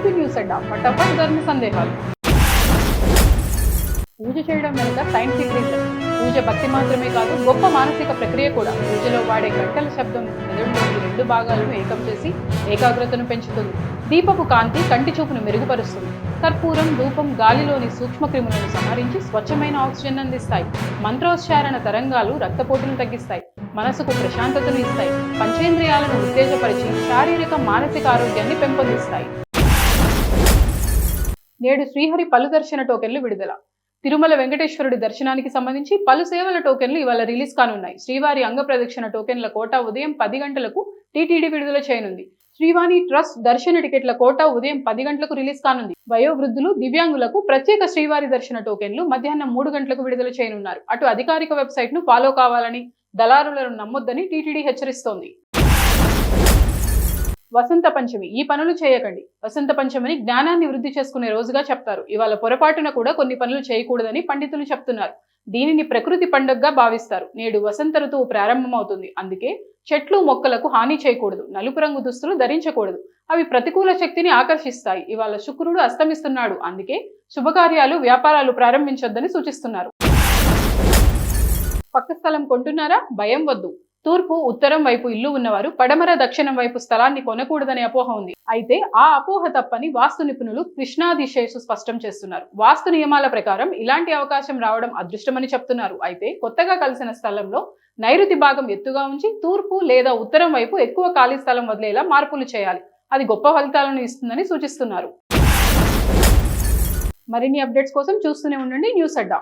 AP news అడ్డా ఫటాఫట్ ధర్మ సందేహాలు. పూజ చేయడం వెనుక సైంటిఫిక్ రీజన్. పూజ భక్తి మాత్రమే కాదు, గొప్ప మానసిక ప్రక్రియ కూడా. పూజలో వాడే గంటల శబ్దం మెదడులోని రెండు భాగాలను ఏకం చేసి ఏకాగ్రతను పెంచుతుంది. దీపపు కాంతి కంటి చూపును మెరుగుపరుస్తుంది. కర్పూరం, ధూపం గాలిలోని సూక్ష్మ క్రిములను సంహరించి స్వచ్ఛమైన ఆక్సిజన్ అందిస్తాయి. మంత్రోచ్చారణ తరంగాలు రక్తపోటును తగ్గిస్తాయి, మనసుకు ప్రశాంతతను ఇస్తాయి, పంచేంద్రియాలను ఉత్తేజపరిచి శారీరక మానసిక ఆరోగ్యాన్ని పెంపొందిస్తాయి. నేడు శ్రీహరి పలు దర్శన టోకెన్లు విడుదల. తిరుమల వెంకటేశ్వరుడి దర్శనానికి సంబంధించి పలు సేవల టోకెన్లు ఇవాళ రిలీజ్ కానున్నాయి. శ్రీవారి అంగ ప్రదక్షిణ టోకెన్ల కోటా ఉదయం 10 గంటలకు టీటీడీ విడుదల చేయనుంది. శ్రీవాణి ట్రస్ట్ దర్శన టికెట్ల కోటా ఉదయం 10 గంటలకు రిలీజ్ కానుంది. వయోవృద్ధులు, దివ్యాంగులకు ప్రత్యేక శ్రీవారి దర్శన టోకెన్లు మధ్యాహ్నం 3 గంటలకు విడుదల చేయనున్నారు. అటు అధికారిక వెబ్సైట్ ను ఫాలో కావాలని, దళారులను నమ్మొద్దని టీటీడీ హెచ్చరిస్తోంది. వసంత పంచమి, ఈ పనులు చేయకండి. వసంత పంచమిని జ్ఞానాన్ని వృద్ధి చేసుకునే రోజుగా చెప్తారు. ఇవాళ పొరపాటున కూడా కొన్ని పనులు చేయకూడదని పండితులు చెప్తున్నారు. దీనిని ప్రకృతి పండుగగా భావిస్తారు. నేడు వసంత ఋతువు ప్రారంభమవుతుంది. అందుకే చెట్లు, మొక్కలకు హాని చేయకూడదు. నలుపు రంగు దుస్తులు ధరించకూడదు. అవి ప్రతికూల శక్తిని ఆకర్షిస్తాయి. ఇవాళ శుక్రుడు అస్తమిస్తున్నాడు. అందుకే శుభకార్యాలు, వ్యాపారాలు ప్రారంభించొద్దని సూచిస్తున్నారు. పక్క స్థలం కొంటున్నారా? భయం వద్దు. తూర్పు, ఉత్తరం వైపు ఇల్లు ఉన్నవారు పడమర, దక్షిణం వైపు స్థలాన్ని కొనకూడదనే అపోహ ఉంది. అయితే ఆ అపోహ తప్పని వాస్తు నిపుణులు కృష్ణాదిశేషు స్పష్టం చేస్తున్నారు. వాస్తు నియమాల ప్రకారం ఇలాంటి అవకాశం రావడం అదృష్టమని చెప్తున్నారు. అయితే కొత్తగా కలిసిన స్థలంలో నైరుతి భాగం ఎత్తుగా ఉంచి తూర్పు లేదా ఉత్తరం వైపు ఎక్కువ ఖాళీ స్థలం వదిలేలా మార్పులు చేయాలి. అది గొప్ప ఫలితాలను ఇస్తుందని సూచిస్తున్నారు. మరిన్ని అప్డేట్స్ కోసం చూస్తూనే ఉండండి న్యూస్ అడ్డా.